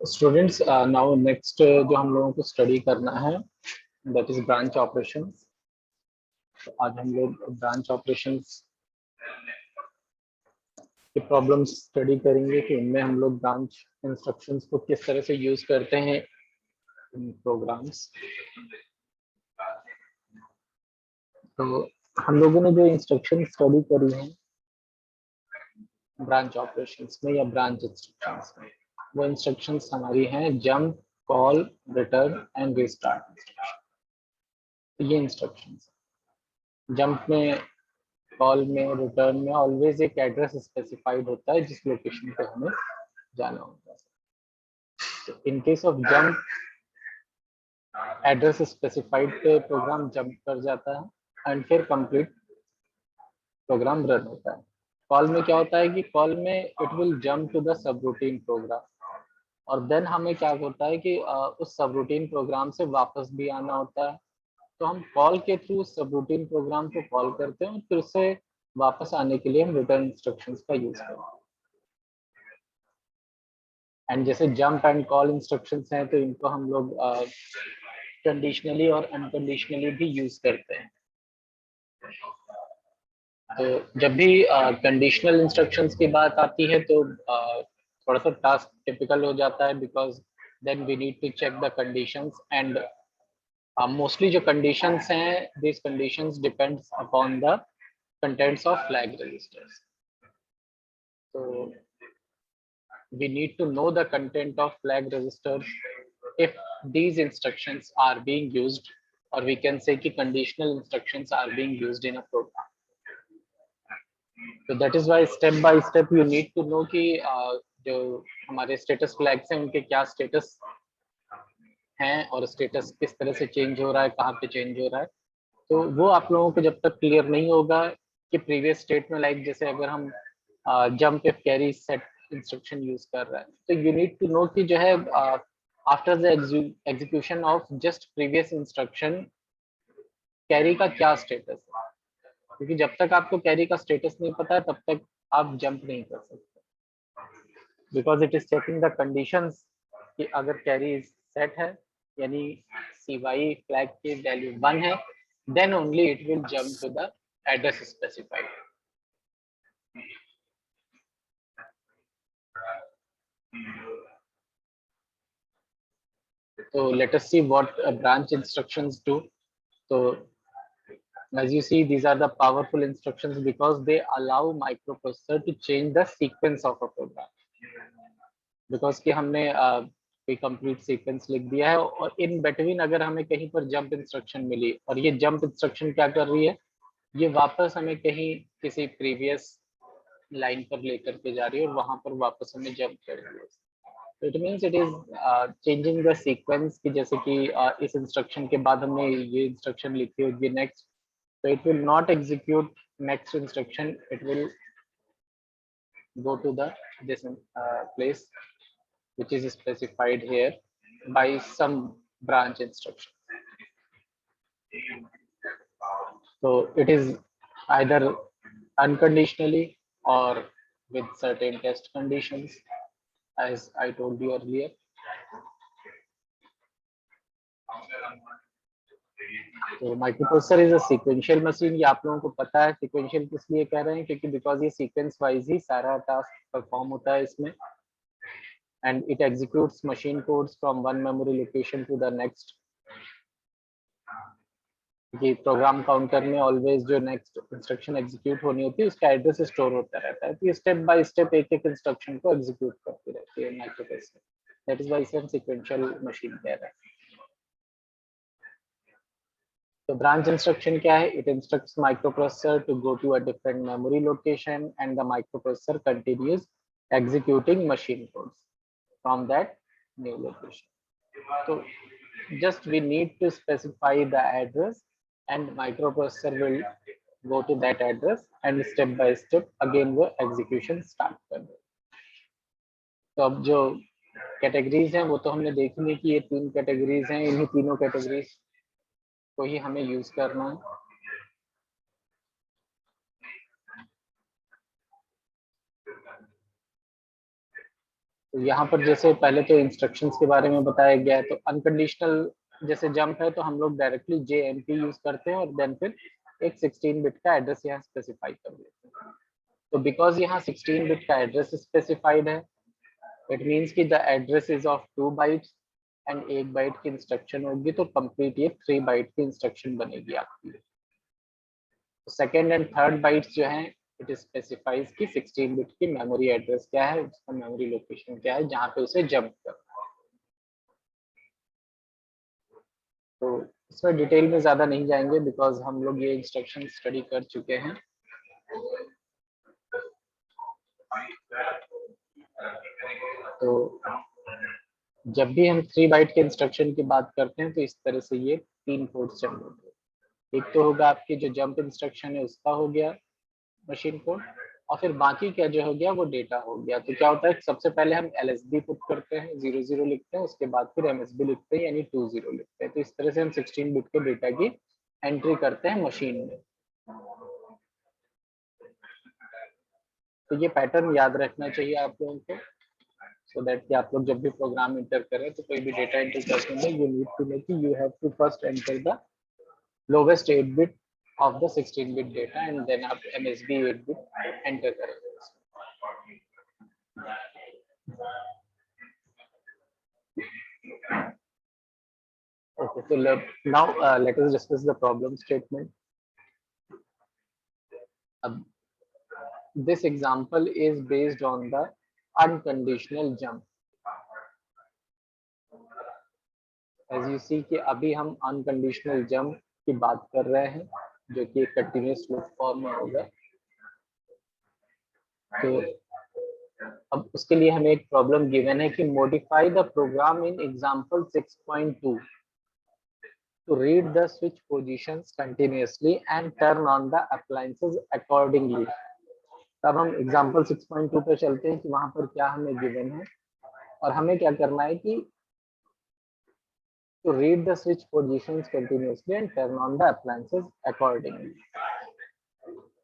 Students, now next जो हम लोगों को स्टडी करना है दैट इज ब्रांच ऑपरेशंस। आज हम लोग ब्रांच ऑपरेशंस के प्रॉब्लम्स स्टडी करेंगे कि इनमें हम लोग ब्रांच इंस्ट्रक्शंस को किस तरह से यूज करते हैं इन प्रोग्राम्स। तो हम लोगों ने जो इंस्ट्रक्शन स्टडी करी है ब्रांच ऑपरेशंस में या ब्रांच इंस्ट्रक्शंस में, वो इंस्ट्रक्शंस हमारी हैं jump, call, return and restart. ये इंस्ट्रक्शंस जंप में, कॉल में, रिटर्न में ऑलवेज एक एड्रेस स्पेसिफाइड होता है जिस लोकेशन पे हमें जाना होता है। In case of jump, address specified पे प्रोग्राम जंप कर जाता है एंड फिर कंप्लीट प्रोग्राम रन होता है। कॉल में क्या होता है कि कॉल में it will jump to the subroutine program, और देन हमें क्या होता है कि उस सब रूटीन प्रोग्राम से वापस भी आना होता है। तो हम कॉल के थ्रू सब रूटीन प्रोग्राम को कॉल करते हैं और फिर उससे वापस आने के लिए हम रिटर्न इंस्ट्रक्शंस का यूज करते हैं। एंड जैसे जंप एंड कॉल इंस्ट्रक्शंस हैं तो इनको हम लोग कंडीशनली और अनकंडीशनली भी यूज करते हैं। तो जब भी कंडीशनल इंस्ट्रक्शंस की बात आती है तो थोड़ा सा टास्क टिपिकल हो जाता है, because then we need to check the conditions and mostly जो कंडीशंस हैं this conditions depends upon the contents of flag registers. So we need to know the content of flag registers if these instructions are being used, or we can say कि conditional instructions are being used in a program. So that is why step by step you need to know कि जो हमारे status flags हैं उनके क्या status हैं और status किस तरह से change हो रहा है, कहाँ पे change हो रहा है। तो वो आप लोगों को जब तक क्लियर नहीं होगा कि प्रीवियस स्टेट में, लाइक जैसे अगर हम jump if carry set instruction use कर रहे हैं तो यू नीड टू नो कि जो है after the execution of just previous instruction carry का क्या स्टेटस है, क्योंकि जब तक आपको कैरी का स्टेटस नहीं पता है तब तक आप जंप नहीं कर सकते, because it is checking the conditions कि अगर कैरी सेट है यानी CY फ्लैग की वैल्यू 1 है, then only it will jump to the address specified. So let us see what branch instructions do. So as you see, these are the powerful instructions because they allow microprocessor to change the sequence of a program. Because कि हमने कोई complete sequence लिख दिया है और in between अगर हमें कहीं पर जंप इंस्ट्रक्शन मिली और ये जंप इंस्ट्रक्शन क्या कर रही है, ये वापस हमें कहीं किसी प्रीवियस लाइन पर लेकर के जा रही है और वहां पर वापस हमें जंप कर रही है। तो it means it is changing the sequence कि जैसे कि इस इंस्ट्रक्शन के बाद हमने ये इंस्ट्रक्शन लिखी होगी नेक्स्ट, तो it will not execute next instruction, it will go to the this place which is specified here by some branch instruction. So it is either unconditionally or with certain test conditions, as I told you earlier. तो microprocessor is a sequential machine, ये आप लोगों को पता है। Sequential किस लिए कह रहे हैं, क्योंकि बिकॉज ये सीक्वेंस वाइज ही सारा टास्क परफॉर्म होता है इसमें, and it executes machine codes from one memory location to the next. कि प्रोग्राम काउंटर में ऑलवेज जो नेक्स्ट इंस्ट्रक्शन एग्जीक्यूट होनी होती है उसका एड्रेस स्टोर होता रहता है, तो स्टेप बाय स्टेप एक एक इंस्ट्रक्शन को एग्जीक्यूट करती रहती है माइक्रोप्रोसेसर। दैट इज व्हाई इसे हम सीक्वेंशियल मशीन कह रहे हैं। तो ब्रांच इंस्ट्रक्शन क्या है? It instructs microprocessor to go to a different memory location and the microprocessor continues executing machine codes from that new location. तो just we need to specify the address and microprocessor will go to that address and step by step again वो execution start कर दे। तो अब जो categories हैं वो तो हमने देखी नहीं कि ये 3 कैटेगरीज हैं, इन्हीं तीनों कैटेगरीज को ही हमें यूज करना है। तो यहाँ पर जैसे पहले तो इंस्ट्रक्शंस के बारे में बताया गया है, तो अनकंडीशनल जैसे जंप है तो हम लोग डायरेक्टली JMP यूज करते हैं और देन फिर एक 16 बिट का एड्रेस यहाँ स्पेसिफाई कर देते हैं। तो बिकॉज यहाँ 16 बिट का एड्रेस स्पेसिफाइड है, इट मीन्स कि the address is of 2 bytes and 1 byte की इंस्ट्रक्शन होगी, तो कंप्लीट ये 3 बाइट की इंस्ट्रक्शन बनेगी आपकी। सेकेंड एंड थर्ड बाइट्स जो है इट स्पेसिफाइज कि 16 बिट की मेमोरी एड्रेस क्या है, उसका मेमोरी लोकेशन क्या है जहाँ पे उसे जंप करना है। तो इसमें डिटेल में ज्यादा नहीं जाएंगे बिकॉज हम लोग ये इंस्ट्रक्शन स्टडी कर चुके हैं। तो जब भी हम 3 बाइट के इंस्ट्रक्शन की बात करते हैं तो इस तरह से ये 3 कोड्स जंप होते हैं। एक तो होगा आपकी जो जंप इंस्ट्रक्शन है उसका हो गया मशीन कोड, और फिर बाकी क्या जो हो गया वो डेटा हो गया। तो क्या होता है सबसे पहले हम LSB पुट करते हैं, 00 लिखते हैं, उसके बाद फिर MSB लिखते हैं यानी 20 लिखते हैं। तो इस तरह से हम 16 बिट के डेटा की एंट्री करते हैं मशीन में। तो ये पैटर्न याद रखना चाहिए आप लोगों को, सो दैट कि आप लोग जब भी प्रोग्राम एंटर करें तो कोई भी डेटा एंटर करते हैं यू नीड टू नो कि you have to first enter the lowest 8 bit of the 16 bit data and then आप MSB 8 bit enter करेंगे। Okay, so now let us discuss the problem statement. This example is based on the unconditional jump. As you see कि अभी हम unconditional jump की बात कर रहे हैं जो कि continuous loop form में होगा। तो अब उसके लिए हमें एक प्रॉब्लम गिवन है कि modify the program in example 6.2 to read the switch positions continuously and turn on the appliances accordingly। तब हम एग्जाम्पल 6.2 पे चलते हैं कि वहां पर क्या हमें गिवन है और हमें क्या करना है कि to read the switch positions continuously and turn on the appliances accordingly.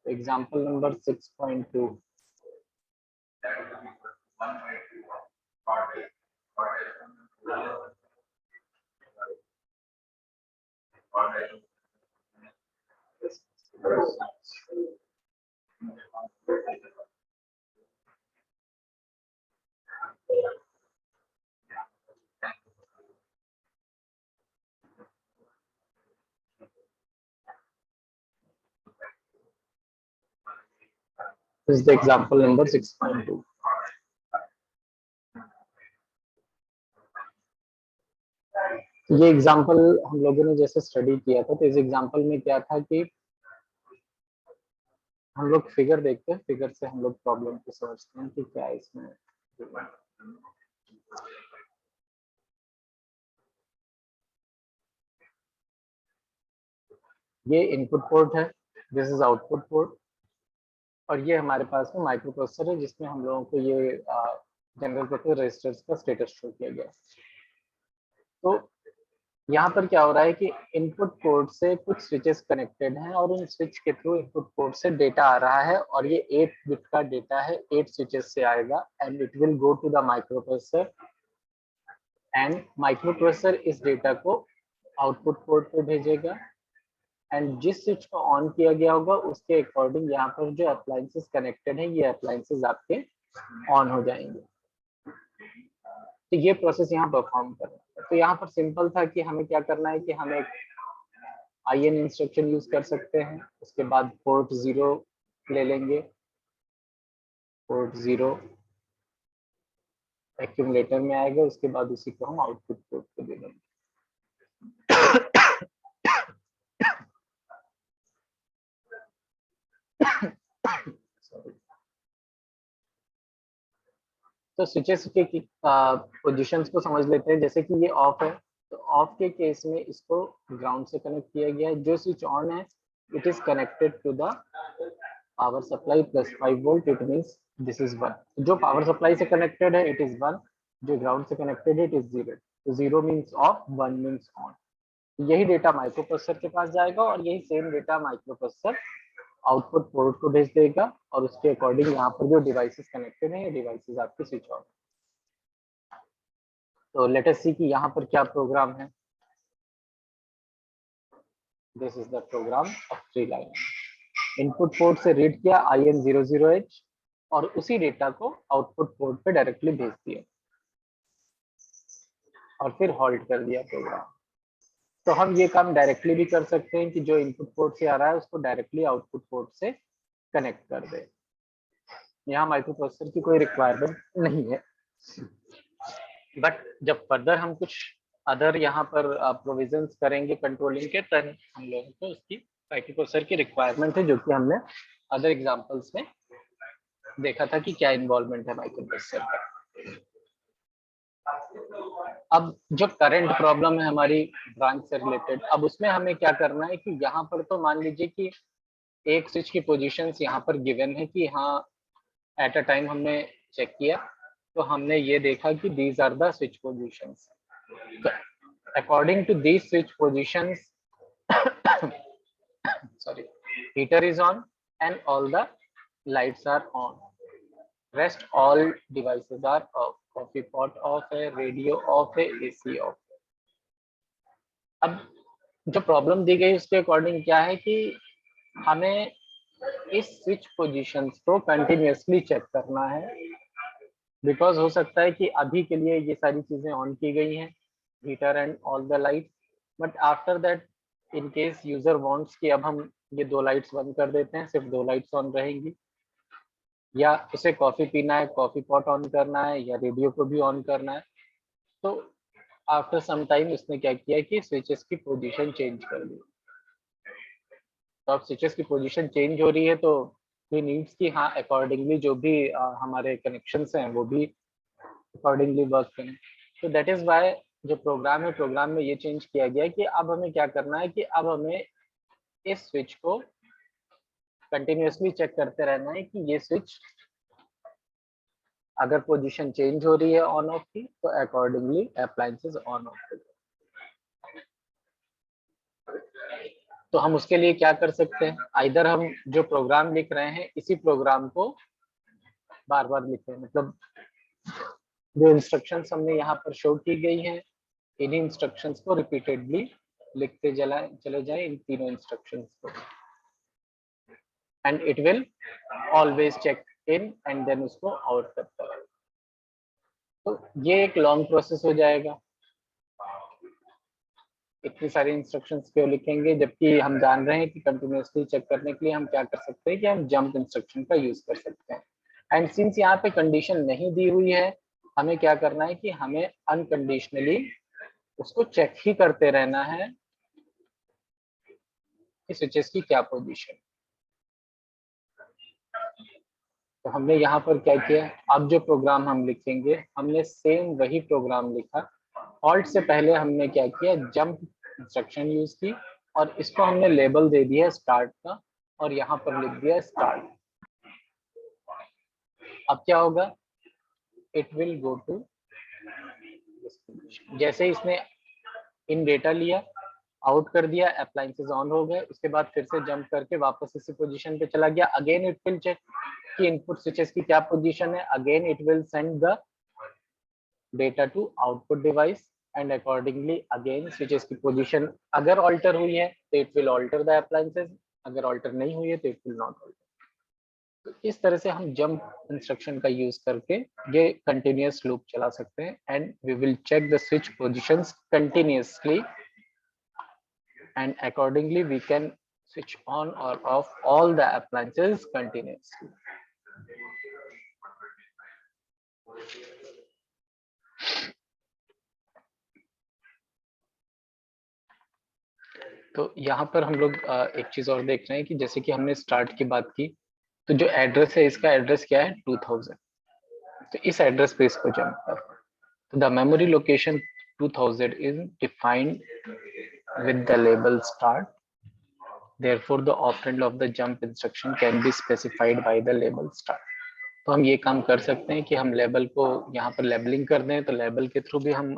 Example number 6.2. This is the example number 6.2. ये एग्जाम्पल हम लोगों ने जैसे स्टडी किया था, तो इस एग्जाम्पल में क्या था कि हम लोग फिगर देखते हैं, फिगर से हम लोग प्रॉब्लम को समझते हैं कि क्या इसमें। ये इनपुट पोर्ट है, दिस इज आउटपुट पोर्ट, और ये हमारे पास में माइक्रो प्रोसेसर है जिसमें हम लोगों को ये जनरल पर्पस रजिस्टर्स का स्टेटस शो किया गया। तो यहाँ पर क्या हो रहा है कि इनपुट पोर्ट से कुछ स्विचेस कनेक्टेड हैं और उन स्विच के थ्रू इनपुट पोर्ट से डेटा आ रहा है और ये 8 बिट का डेटा है, 8 स्विचेस से आएगा and it will go to the microprocessor and microprocessor इस डेटा को आउटपुट पोर्ट पे भेजेगा एंड जिस स्विच को ऑन किया गया होगा उसके अकॉर्डिंग यहाँ पर जो अप्लायंसेस कनेक्टेड है ये अप्लायंसेस आपके ऑन हो जाएंगे। तो ये प्रोसेस यहाँ परफॉर्म कर रहा है। तो यहाँ पर सिंपल था कि हमें क्या करना है कि हम एक IN इंस्ट्रक्शन यूज कर सकते हैं, उसके बाद पोर्ट 0 ले लेंगे, पोर्ट 0 एक्यूमुलेटर में आएगा, उसके बाद उसी को हम आउटपुट पोर्ट को दे देंगे। तो स्विचेस के पोजीशंस को समझ लेते हैं। जैसे कि ये ऑफ है तो ऑफ के केस में इसको ग्राउंड से कनेक्ट किया गया है, जो स्विच ऑन है it is connected to the power supply plus 5 volt, it means this is 1। जो पावर सप्लाई से कनेक्टेड है इट इज 1, जो ग्राउंड से कनेक्टेड है इट इज 0। तो 0 मींस ऑफ, 1 मींस ऑन। यही डेटा माइक्रो प्रोसेसर के पास जाएगा और यही same data micro processor output port को भेज देगा और उसके अकॉर्डिंग यहाँ पर जो डिवाइसेस कनेक्टेड हैं ये डिवाइसेस आपके स्विच ऑन। तो लेट अस सी कि यहाँ पर क्या प्रोग्राम है। This is the program of 3 line. Input port से रीड किया IN00H और उसी डेटा को आउटपुट पोर्ट पे डायरेक्टली भेज दिया और फिर होल्ड कर दिया प्रोग्राम। तो हम ये काम डायरेक्टली भी कर सकते हैं कि जो इनपुट पोर्ट से आ रहा है उसको डायरेक्टली आउटपुट पोर्ट से कनेक्ट कर दे। यहाँ माइक्रो प्रोसेसर की कोई रिक्वायरमेंट नहीं है, बट जब फर्दर हम कुछ अदर यहाँ पर प्रोविजंस करेंगे कंट्रोलिंग के, तब हम लोगों को उसकी माइक्रो प्रोसेसर की रिक्वायरमेंट है, जो कि हमने अदर एग्जांपल्स में देखा था कि क्या इन्वॉल्वमेंट है माइक्रो प्रोसेसर का। अब जो करंट प्रॉब्लम है हमारी ब्रांच से रिलेटेड, अब उसमें हमें क्या करना है कि यहाँ पर तो मान लीजिए कि एक स्विच की पोजीशंस यहाँ पर गिवन है कि हाँ एट अ टाइम हमने चेक किया तो हमने ये देखा कि these are the switch positions. According to these switch positions sorry, heater is on and all the lights are on, rest all devices are off, coffee pot off है, radio off है, AC off है। अब जो problem दी गई उसके according क्या है कि हमें इस स्विच पोजीशंस को कंटिन्यूअसली चेक करना है, बिकॉज हो सकता है कि अभी के लिए ये सारी चीजें ऑन की गई हैं, heater and all the lights, but after that in case user wants कि अब हम ये 2 लाइट्स बंद कर देते हैं, सिर्फ 2 लाइट्स ऑन रहेंगी, या उसे कॉफी पीना है, कॉफी पॉट ऑन करना है, या रेडियो को भी ऑन करना है, तो आफ्टर सम टाइम उसने क्या किया कि स्विचेस की पोजीशन चेंज कर दी। तो अब स्विचेस की पोजीशन चेंज हो रही है तो ही नीड्स कि हाँ अकॉर्डिंगली जो भी हमारे कनेक्शंस हैं वो भी अकॉर्डिंगली वर्क करें। तो दैट इज वाई जो प्रोग्राम है, प्रोग्राम में ये चेंज किया गया कि अब हमें क्या करना है कि अब हमें इस स्विच को कंटिन्यूअसली चेक करते रहना है कि ये स्विच अगर पोजीशन चेंज हो रही है ऑन ऑफ की तो अकॉर्डिंगली अप्लायंसेस ऑन ऑफ हो। तो हम उसके लिए क्या कर सकते हैं, आइदर हम जो प्रोग्राम लिख रहे हैं इसी प्रोग्राम को बार बार लिखें, मतलब जो इंस्ट्रक्शंस हमने यहाँ पर शो की गई हैं इन्हीं इंस्ट्रक्शंस को रिपीटेडली लिखते चले जाएं इन तीनों इंस्ट्रक्शंस को, and it will always check in and then उसको आउट करता है। तो ये एक लॉन्ग प्रोसेस हो जाएगा, इतनी सारी इंस्ट्रक्शंस क्यों लिखेंगे, जबकि हम जान रहे हैं कि कंटिन्यूअसली चेक करने के लिए हम क्या कर सकते हैं कि हम जंप इंस्ट्रक्शन का यूज कर सकते हैं। एंड सिंस यहाँ पे कंडीशन नहीं दी हुई है, हमें क्या करना है कि हमें अनकंडीशनली उसको चेक ही करते रहना है कि स्विचेस की क्या पोजीशन। तो हमने यहाँ पर क्या किया, अब जो प्रोग्राम हम लिखेंगे हमने सेम वही प्रोग्राम लिखा, ऑल्ट से पहले हमने क्या किया, जंप इंस्ट्रक्शन यूज की और इसको हमने लेबल दे दिया स्टार्ट का और यहाँ पर लिख दिया स्टार्ट। अब क्या होगा, इट विल गो टू, जैसे इसने इन डेटा लिया आउट कर दिया, अप्लायंसेस ऑन हो गए, उसके बाद फिर से जंप करके वापस इसी पोजीशन पे चला गया, अगेन इट विल चेक कि इनपुट स्विचेस की क्या पोजीशन है, again it will send the data to output device and accordingly again switches की पोजीशन अगर ऑल्टर हुई है तो it will alter the appliances, अगर ऑल्टर नहीं हुई है तो इट विल नॉट ऑल्टर। तो इस तरह से हम जंप इंस्ट्रक्शन का यूज करके ये कंटिन्यूअस लूप चला सकते हैं and we will check the switch positions continuously and accordingly we can switch on or off all the appliances continuously. तो यहाँ पर हम लोग एक चीज और देख रहे हैं कि जैसे कि हमने स्टार्ट की बात की, तो जो एड्रेस है इसका एड्रेस क्या है 2000, तो इस एड्रेस पे इसको जंप कर, तो the memory location 2000 is defined with the label start, therefore the operand of the jump instruction can be specified by the label start। तो हम ये काम कर सकते हैं कि हम लेबल को यहाँ पर लेबलिंग कर दें, तो लेबल के थ्रू भी हम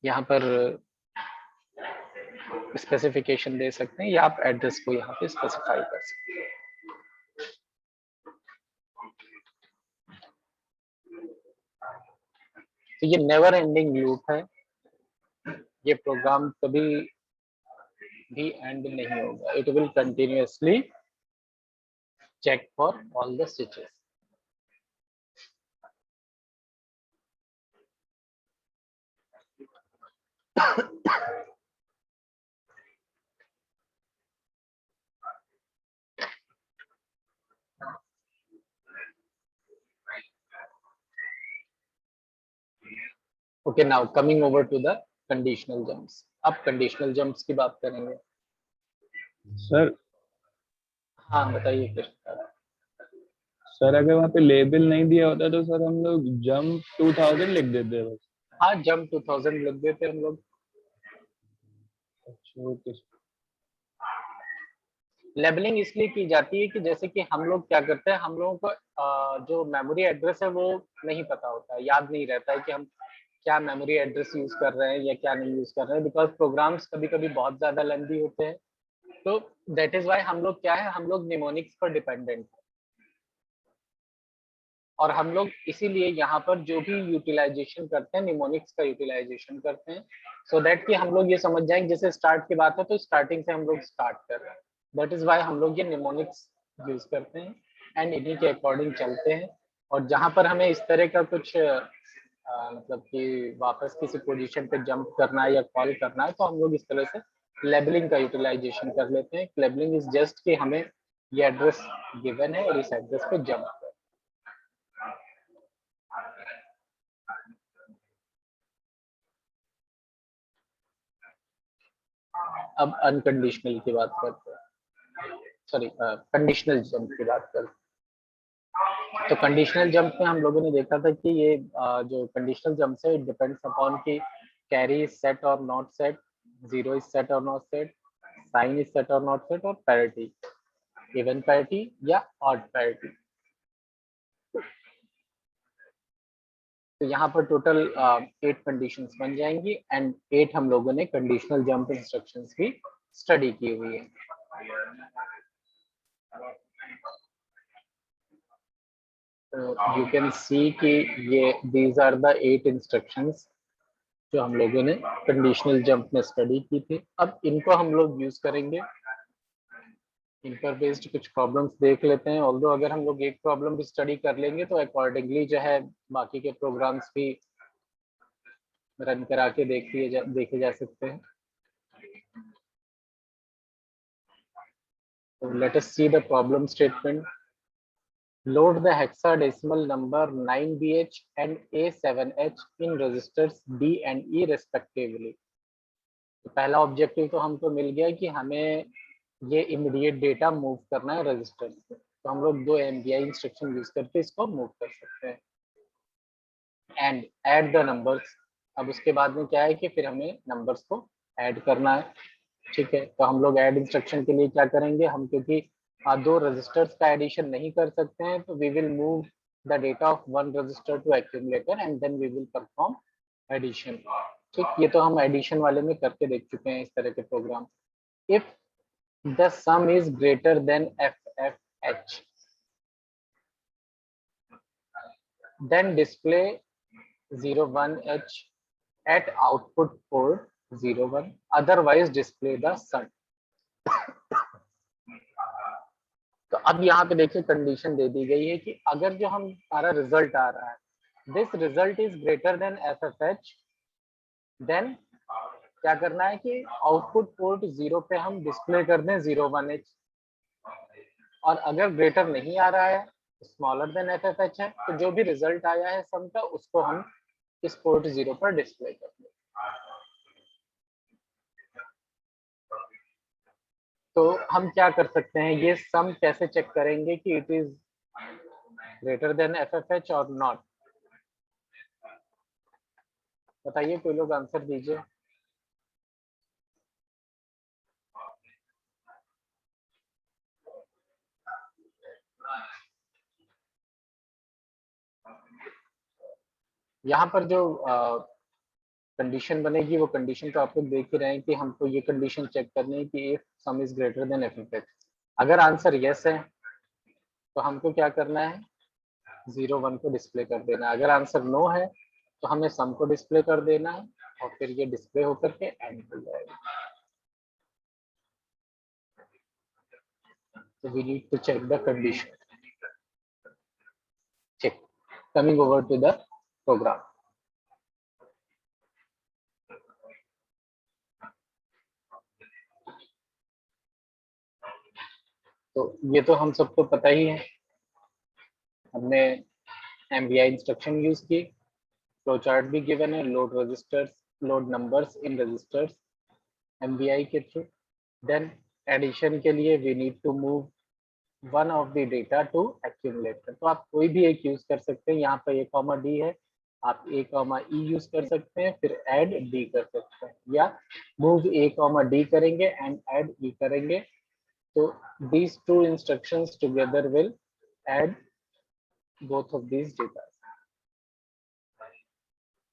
यहाँ पर स्पेसिफिकेशन दे सकते हैं या आप एड्रेस को यहाँ पे स्पेसिफाई कर सकते हैं। तो ये नेवर एंडिंग लूप है, ये प्रोग्राम कभी भी एंड नहीं होगा, it will continuously check for all the स्टिचेस। Okay, now coming over to the conditional jumps. अब कंडीशनल जंप्स की बात करेंगे। सर हाँ बताइए कृष्ण। सर अगर वहाँ पे लेबल नहीं दिया होता तो सर हम लोग जंप 2000 लिख देते बस। हाँ, जंप 2000 लिख देते हम लोग। अच्छा ओके। लेबलिंग इसलिए की जाती है कि जैसे कि हम लोग क्या करते हैं, हम लोगों को जो मेमोरी एड्रेस है वो नहीं पता होता है, याद नहीं रहता है कि हम क्या मेमोरी एड्रेस यूज कर रहे हैं या क्या नहीं यूज कर रहे हैं, बिकॉज प्रोग्राम्स कभी कभी बहुत ज्यादा लेंथी होते हैं। तो दैट इज वाई हम लोग क्या है, हम लोग निमोनिक्स पर डिपेंडेंट है, और हम लोग इसीलिए यहाँ पर जो भी यूटिलाइजेशन करते हैं निमोनिक्स का यूटिलाइजेशन करते हैं, सो दैट कि हम लोग ये समझ जाएं जैसे स्टार्ट की बात है तो स्टार्टिंग से हम लोग स्टार्ट कर रहे हैं। दैट इज वाई हम लोग ये निमोनिक्स यूज करते हैं एंड इन्हीं के अकॉर्डिंग चलते हैं। और जहाँ पर हमें इस तरह का कुछ मतलब कि वापस किसी पोजीशन पे जंप करना है या कॉल करना है, तो हम लोग इस तरह से लेबलिंग का यूटिलाइजेशन कर लेते हैं। लेबलिंग इज जस्ट कि हमें ये एड्रेस गिवन है और इस एड्रेस पे जंप। अब अनकंडीशनल की बात करते हैं, सॉरी कंडीशनल जंप की बात करते हैं। तो कंडीशनल जंप में हम लोगों ने देखा था कि ये जो कंडीशनल जंप है इट डिपेंड्स अपॉन कि कैरी इज सेट और not set, zero is set और not set, sign is set और नॉट सेट, और पैरिटी, इवन पैरिटी या ऑड पैरिटी। तो यहाँ पर टोटल 8 कंडीशंस बन जाएंगी एंड 8 हम लोगों ने कंडीशनल जंप इंस्ट्रक्शंस की स्टडी की हुई है। यू कैन सी कि ये दीज आर द 8 इंस्ट्रक्शंस जो हम लोगों ने कंडीशनल जंप में स्टडी की थी। अब इनको हम लोग यूज करेंगे, इन पर बेस्ड कुछ प्रॉब्लम्स देख लेते हैं। ऑल्दो अगर हम लोग एक प्रॉब्लम भी स्टडी कर लेंगे तो अकॉर्डिंगली जो है बाकी के प्रोग्राम्स भी रन करा के देखे जा सकते हैं। So let us see the problem statement. Load the hexadecimal number 9BH and A7H in registers D and E respectively. तो पहला ऑब्जेक्टिव तो हमको मिल गया कि हमें ये इमीडिएट डेटा मूव करना है रजिस्टर से, तो हम लोग 2 MVI इंस्ट्रक्शन यूज करके इसको मूव कर सकते हैं। एंड ऐड द नंबर्स, अब उसके बाद में क्या है कि फिर हमें नंबर्स को ऐड करना है। ठीक है, तो हम लोग ऐड इंस्ट्रक्शन के लिए क्या करेंगे, हम क्योंकि 2 रजिस्टर्स का एडिशन नहीं कर सकते हैं, तो we will move the data of 1 register to accumulator and then we will perform addition. ठीक, ये तो हम एडिशन वाले में करके देख चुके हैं इस तरह के program. If the sum is greater than FFH, then display 01H at output port 01, otherwise display the sum। तो अब यहाँ पे देखिए कंडीशन दे दी गई है कि अगर जो हमारा रिजल्ट आ रहा है, this result is greater than FFH, then क्या करना है कि आउटपुट पोर्ट 0 पे हम डिस्प्ले कर दें 01H, और अगर ग्रेटर नहीं आ रहा है, स्मॉलर देन FFH है, तो जो भी रिजल्ट आया है सम का उसको हम इस पोर्ट 0 पर डिस्प्ले कर दें। तो हम क्या कर सकते हैं, ये सम कैसे चेक करेंगे कि it is greater than FFH और नॉट, बताइए, कोई लोग आंसर दीजिए। यहाँ पर जो कंडीशन बनेगी वो कंडीशन तो आप लोग देख ही रहे हैं कि हमको ये कंडीशन चेक करनी है कि if some is greater than FFH। अगर आंसर यस है तो हमको क्या करना है, 01 को डिस्प्ले कर देना। अगर आंसर नो है तो हमें सम को डिस्प्ले कर देना है और फिर ये डिस्प्ले होकर के एंड हो जाएगा. So we need to check the condition. Check. Coming over to the program. तो ये तो हम सबको पता ही है. हमने MVI इंस्ट्रक्शन यूज की, फ्लो चार्ट भी गिवन है, load registers, load numbers in registers MVI के थ्रू. देन एडिशन के लिए we need to move one of the data to accumulator. तो आप कोई भी एक यूज कर सकते हैं. यहाँ पर A, D है, आप A, E यूज कर सकते हैं, फिर एड D कर सकते हैं, या मूव A, D करेंगे एंड एड E करेंगे. तो these two instructions together will add both of these data.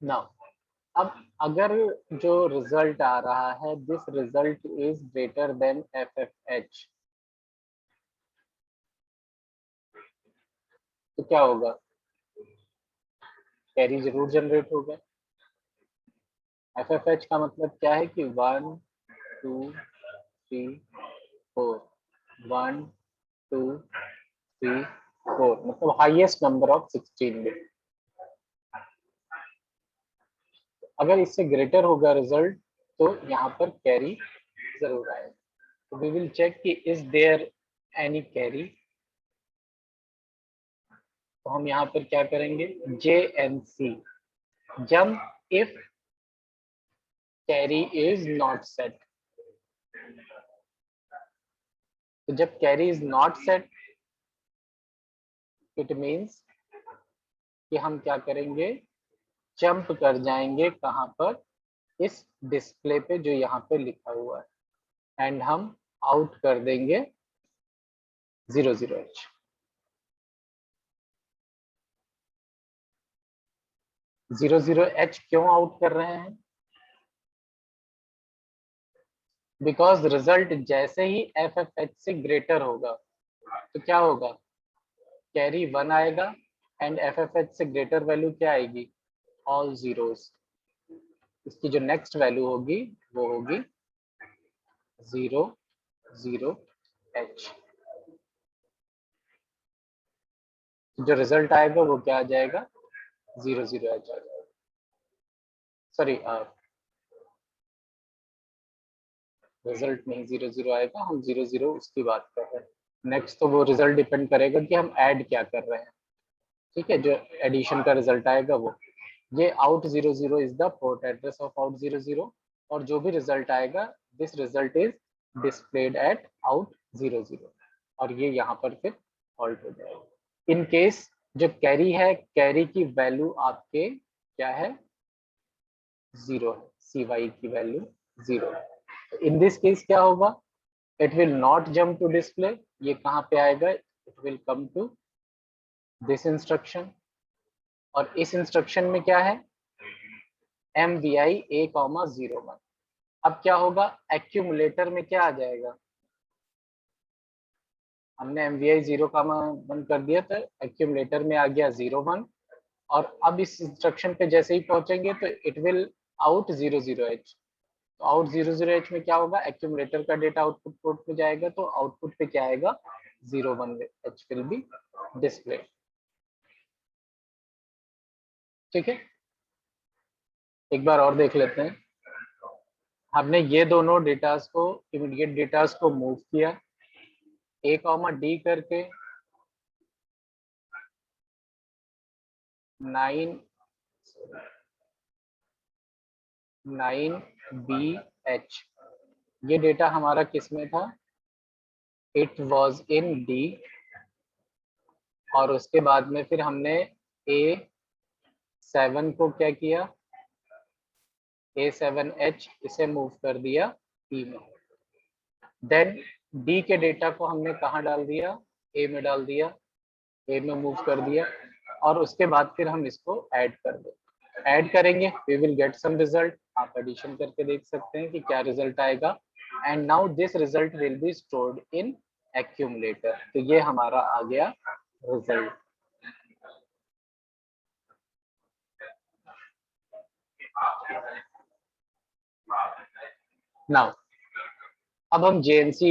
Now, अब अगर जो रिजल्ट आ रहा है, this result is greater than FFH, तो क्या होगा? कैरी जरूर जनरेट होगा. FFH का मतलब क्या है कि 1 2 3 4, 1 2 3 4, मतलब हाईएस्ट नंबर ऑफ 16 बिट. अगर इससे ग्रेटर होगा रिजल्ट तो यहाँ पर कैरी जरूर आएगा. तो वी विल चेक कि इज देयर एनी कैरी. तो हम यहाँ पर क्या करेंगे? JNC, jump if carry is not set. तो जब carry is not set, it means कि हम क्या करेंगे? जंप कर जाएंगे कहाँ पर? इस डिस्प्ले पे जो यहाँ पे लिखा हुआ है, एंड हम आउट कर देंगे 00H. जीरो जीरो एच क्यों आउट कर रहे हैं? बिकॉज रिजल्ट जैसे ही FFH से ग्रेटर होगा तो क्या होगा? कैरी 1 आएगा एंड FFH से ग्रेटर वैल्यू क्या आएगी? All zeros. इसकी जो नेक्स्ट वैल्यू होगी वो होगी 00H. जो रिजल्ट आएगा वो क्या आ जाएगा? 00H आ जाएगा. सॉरी, रिजल्ट नहीं 00 आएगा, हम 00 उसकी बात कर रहे हैं. नेक्स्ट तो वो रिजल्ट डिपेंड करेगा कि हम ऐड क्या कर रहे हैं. ठीक है, जो एडिशन का रिजल्ट आएगा वो. ये out 00 is the port address of out 00, और जो भी रिजल्ट आएगा, this result is displayed eight out 00, और ये यहाँ पर फिर हॉल्ट हो जाएगा. इन केस जो कैरी है, कैरी की वैल्यू आपके क्या है? 0 है. CY की वैल्यू 0 है. इन दिस केस क्या होगा? It will not jump to display. ये कहाँ पे आएगा? It will come to this instruction, और इस इंस्ट्रक्शन में क्या है? MVI A,01. अब क्या होगा? एक्यूमुलेटर में क्या आ जाएगा? हमने MVI 0,1 कर दिया तो एक्यूमुलेटर में आ गया 01, और अब इस इंस्ट्रक्शन पे जैसे ही पहुंचेंगे तो इट विल आउट 00H. तो आउट 00H में क्या होगा? एक्यूमुलेटर का डेटा आउटपुट पोर्ट पे जाएगा, तो आउटपुट पे क्या आएगा? 01H will be display. ठीक है, एक बार और देख लेते हैं. हमने ये दोनों डेटास को, इमीडिएट डेटास को मूव किया A, D करके 9BH. ये डेटा हमारा किस में था? It was in D. और उसके बाद में फिर हमने A7 को क्या किया? A7H इसे मूव कर दिया E में. देन D के डेटा को हमने कहाँ डाल दिया? A में डाल दिया, A में मूव कर दिया, और उसके बाद फिर हम इसको ऐड कर दें. ऐड करेंगे, we will get some result. आप एडिशन करके देख सकते हैं कि क्या रिजल्ट आएगा. And now this result will be stored in accumulator. तो ये हमारा आ गया रिजल्ट. नाउ अब हम JNC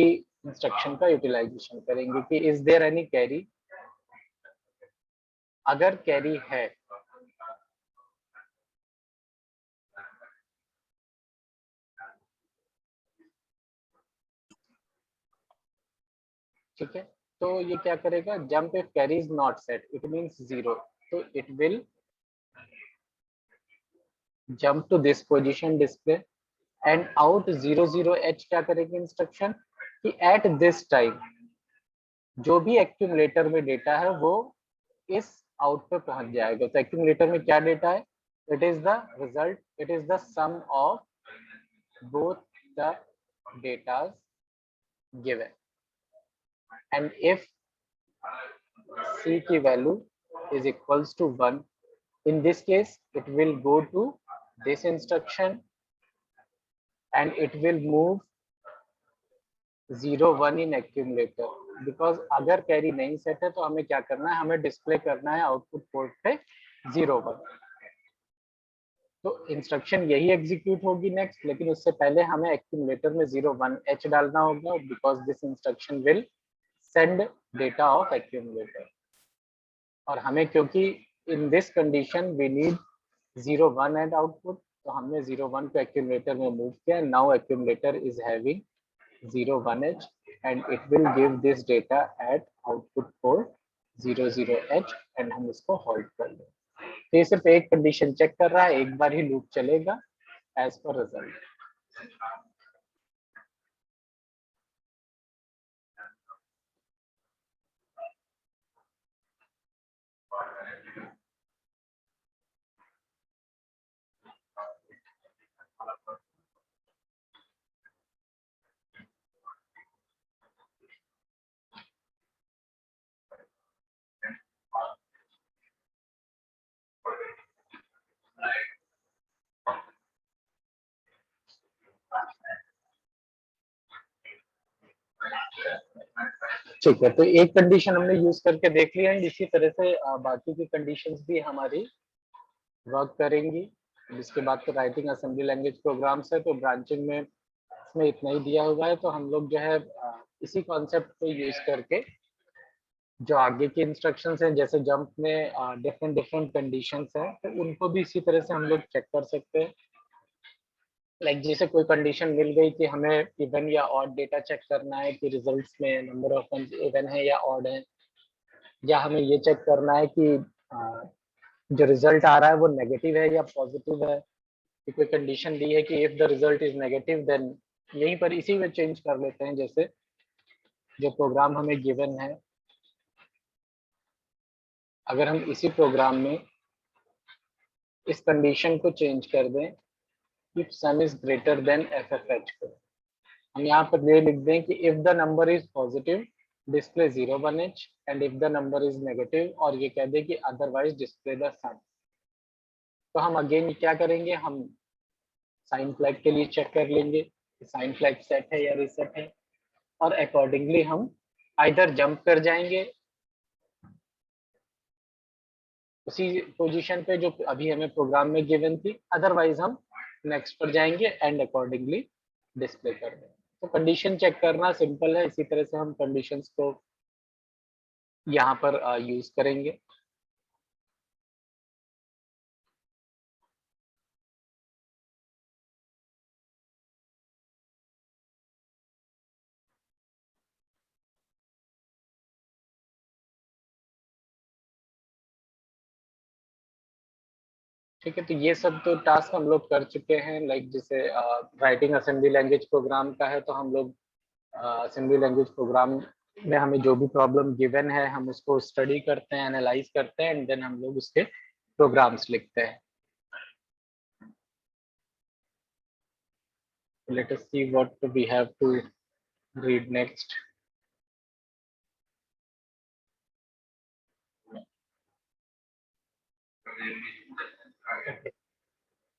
इंस्ट्रक्शन का यूटिलाइजेशन करेंगे कि इज देयर एनी कैरी। अगर कैरी है ठीक है, तो ये क्या करेगा, jump if carry is not set it means 0, तो it will jump to this position display and out 00H क्या करेगी इंस्ट्रक्शन कि एट दिस टाइम जो भी एक्यूमुलेटर में डेटा है वो इस आउट पे पहुंच जाएगा। तो एक्यूमुलेटर में क्या डेटा है, it is the result, it is the sum of both the datas given and if C की value is equals to 1, in this case it will go to this instruction and it will move 0 1 in accumulator because अगर carry नहीं set है तो हमें क्या करना है, हमें डिस्प्ले करना है आउटपुट पोर्ट पे 0 1। तो इंस्ट्रक्शन यही एग्जीक्यूट होगी नेक्स्ट, लेकिन उससे पहले हमें एक्यूमुलेटर में 0 1 H डालना होगा because this instruction will send data of accumulator. और हमें क्योंकि in this condition we need 0 1 and output, तो हमने 0 1 को एक्यूमुलेटर में मूव किया। Now accumulator is having 0 1H and it will give this data at output port 00H and हम इसको होल्ड कर लें। तो ये सिर्फ एक कंडीशन चेक कर रहा है, एक बार ही लूप चलेगा एज पर रिजल्ट। ठीक है, तो एक कंडीशन हमने यूज करके देख लिया एंड इसी तरह से बाकी की कंडीशंस भी हमारी वर्क करेंगी। जिसके बाद तो राइटिंग असेंबली लैंग्वेज प्रोग्राम्स है, तो ब्रांचिंग में इसमें इतना ही दिया हुआ है। तो हम लोग जो है इसी कॉन्सेप्ट को यूज करके जो आगे के इंस्ट्रक्शंस हैं, जैसे जंप में डिफरेंट डिफरेंट कंडीशंस हैं, तो उनको भी इसी तरह से हम लोग चेक कर सकते हैं। लाइक जैसे कोई कंडीशन मिल गई कि हमें इवन या ऑड डेटा चेक करना है कि रिजल्ट्स में नंबर ऑफ वंस इवन है या ऑड है, या हमें ये चेक करना है कि जो रिजल्ट आ रहा है वो नेगेटिव है या पॉजिटिव है। कि कोई कंडीशन दी है कि if the result is negative then यहीं पर इसी में चेंज कर लेते हैं। जैसे जो प्रोग्राम हमें गिवन है, अगर हम इसी प्रोग्राम में इस कंडीशन को चेंज कर दें if some is greater than FFH को, हम यहाँ पर ये लिख दें कि if the number is positive display 0 1H and if the number is negative, और ये कह दें कि अदरवाइज डिस्प्ले द सम। तो हम अगेन क्या करेंगे, हम साइन फ्लैग के लिए चेक कर लेंगे कि साइन फ्लैग सेट है या रीसेट है, और अकॉर्डिंगली हम आइदर जंप कर जाएंगे उसी पोजीशन पे जो अभी हमें प्रोग्राम में गिवन थी, अदरवाइज हम नेक्स्ट पर जाएंगे एंड अकॉर्डिंगली डिस्प्ले कर देंगे। तो कंडीशन चेक करना सिंपल है, इसी तरह से हम कंडीशंस को यहाँ पर यूज करेंगे। ठीक है, तो ये सब तो टास्क हम लोग कर चुके हैं। लाइक जैसे राइटिंग असेंबली लैंग्वेज प्रोग्राम का है, तो हम लोग असेंबली लैंग्वेज प्रोग्राम में हमें जो भी प्रॉब्लम गिवन है हम उसको स्टडी करते हैं, एनालाइज करते हैं एंड देन हम लोग उसके प्रोग्राम्स लिखते हैं। Let us see what we have to read next.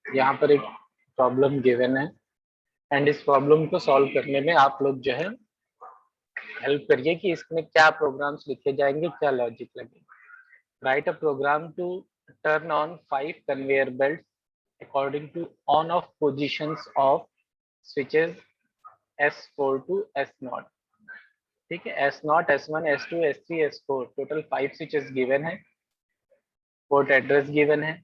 यहाँ पर एक प्रॉब्लम गिवन है एंड इस प्रॉब्लम को सॉल्व करने में आप लोग जो है हेल्प करिए कि इसमें क्या प्रोग्राम्स लिखे जाएंगे, क्या लॉजिक लगेगा। Write a program to turn on 5 conveyor belt according to on off positions of switches S4 to S0, ठीक है। S0, S1, S2, S3, S4 total 5 switches given है, पोर्ट एड्रेस गिवन है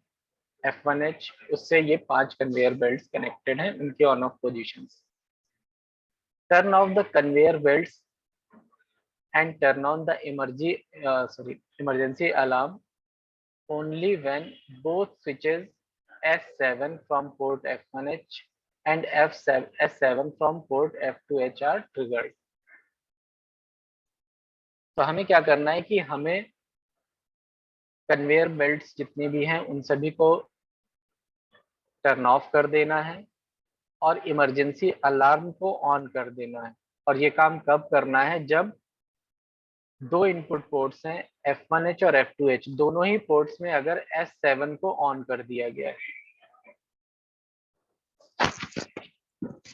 F1H, उससे ये 5 conveyor belts connected हैं, उनके on off positions. Turn off the conveyor belts and turn on the emergency alarm only when both switches S7 from port F1H and S7 from port F2H are triggered। तो हमें क्या करना है कि हमें conveyor belts जितनी भी हैं उन सभी को टर्न ऑफ कर देना है और इमरजेंसी अलार्म को ऑन कर देना है। और ये काम कब करना है, जब दो इनपुट पोर्ट्स हैं F1H और F2H, दोनों ही पोर्ट्स में अगर S7 को ऑन कर दिया गया है,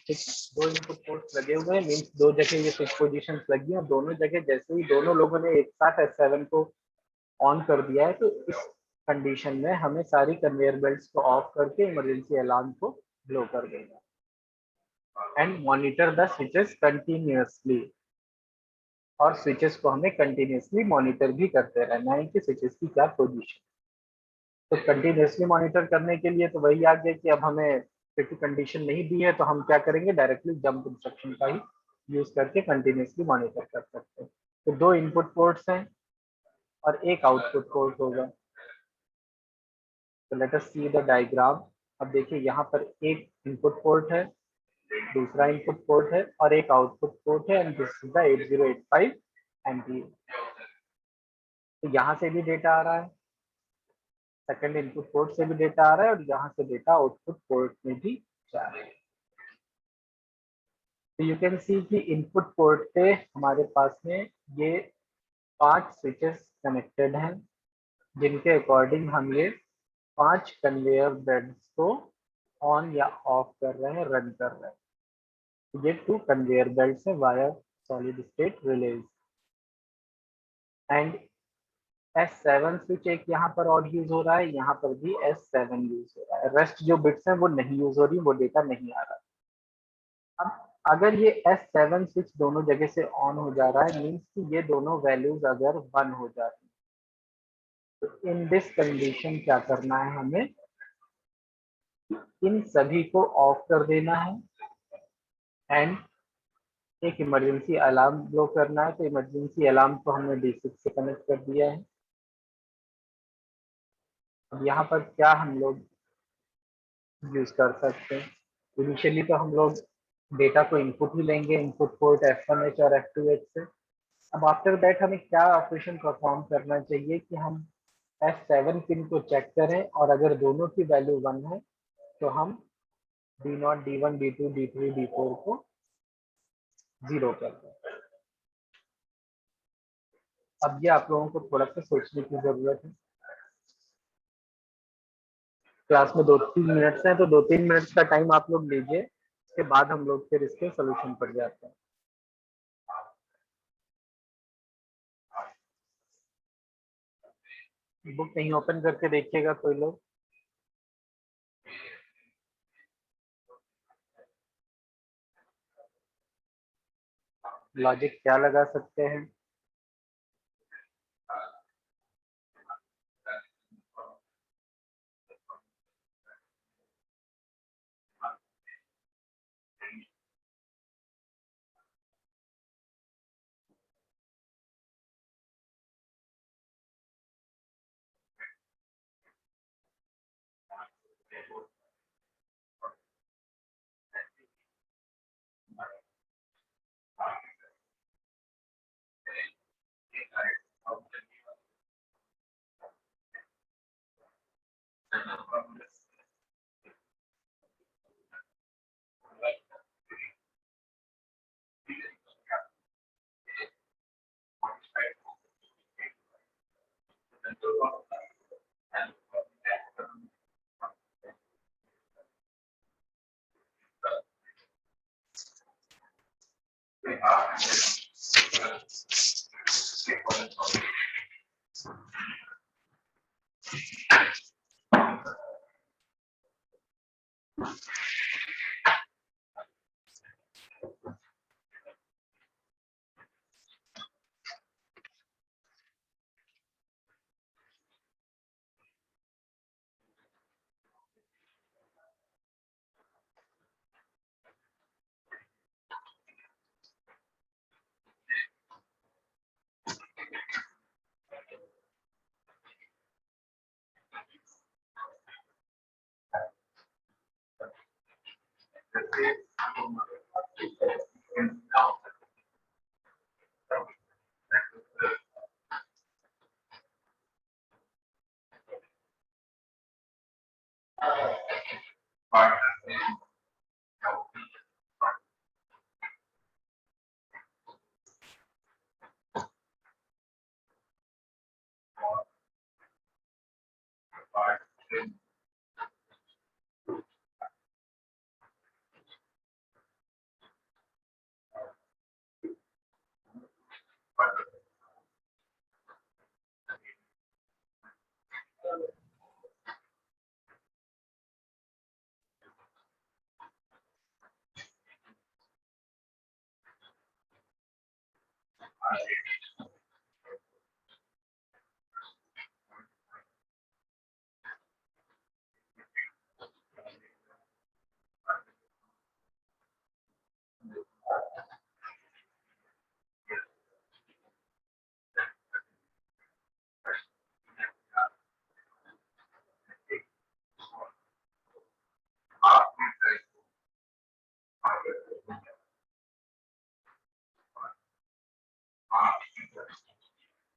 ठीक, दो इनपुट पोर्ट्स लगे हुए हैं, मींस दो जगह ये स्विच पोजीशंस लगी हैं, दोनों जगह जैसे ही दोनों लोगों ने एक साथ S7 को ऑन कर दिया है, तो इस कंडीशन में हमें सारी कन्वेयर बेल्ट्स को ऑफ करके इमरजेंसी अलार्म को ब्लो कर देना and monitor the switches continuously. और स्विचेस को हमें कंटिन्यूअसली मॉनिटर भी करते रहना है कि स्विचेस की क्या पोजीशन। तो कंटिन्यूअसली मॉनिटर करने के लिए तो वही आ गया कि अब हमें क्रिटिकल कंडीशन नहीं दी है, तो हम क्या करेंगे, डायरेक्टली जंप इंस्ट्रक्शन का ही यूज करके कंटिन्यूअसली मॉनिटर कर सकते हैं। तो दो इनपुट पोर्ट्स हैं और एक आउटपुट पोर्ट होगा। तो let us see the diagram. अब देखिए यहाँ पर एक इनपुट पोर्ट है, दूसरा इनपुट पोर्ट है और एक आउटपुट पोर्ट है, and this is the 8085 MP. तो यहाँ से भी डेटा आ रहा है, सेकंड इनपुट पोर्ट से भी डेटा आ रहा है और यहाँ से डेटा आउटपुट पोर्ट में भी जा रहा है। तो यू कैन सी कि इनपुट पोर्ट पे हमारे पास में ये 5 स्विचेस कनेक्टेड हैं, जिनके अकॉर्डिंग हम ये 5 कन्वेयर बेल्ट्स को ऑन या ऑफ कर रहे हैं, रन कर रहे हैं। ये 2 कन्वेयर बेल्ट्स हैं via solid state release. And S7 switch एक यहाँ पर और यूज हो रहा है, यहाँ पर भी S7 यूज हो रहा है। रेस्ट जो बिट्स हैं वो नहीं यूज हो रही, वो डेटा नहीं आ रहा। अब अगर ये S7 स्विच दोनों जगह से ऑन हो जा रहा है, मीन्स कि ये दोनों वैल्यूज अगर 1 हो जाती है, तो इन दिस कंडीशन क्या करना है, हमें इन सभी को ऑफ कर देना है एंड एक इमरजेंसी अलार्म ब्लो करना है। तो इमरजेंसी अलार्म को हमने D6 से कनेक्ट कर दिया है। अब यहाँ पर क्या हम लोग यूज कर सकते हैं, इनिशियली तो हम लोग डेटा को इनपुट ही लेंगे, इनपुट पोर्ट F1H और F2H से। अब आफ्टर दैट हमें क्या ऑपरेशन परफॉर्म करना चाहिए कि हम S7 पिन को चेक करें और अगर दोनों की वैल्यू 1 है तो हम D0, D1, D2, D3, D4 को 0 कर दें। अब ये आप लोगों को थोड़ा सा सोचने की जरूरत है। क्लास में 2-3 मिनट्स हैं, तो 2-3 मिनट्स का टाइम आप लोग लीजिए, उसके बाद हम लोग फिर इसके सोल्यूशन पर जाते हैं। बुक कहीं ओपन करके देखिएगा कोई लोग। लॉजिक क्या लगा सकते हैं,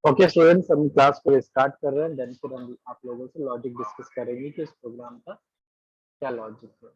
ओके स्टूडेंट्स, हम क्लास को स्टार्ट कर रहे हैं, देन फिर हम आप लोगों से लॉजिक डिस्कस करेंगे कि इस प्रोग्राम का क्या लॉजिक है।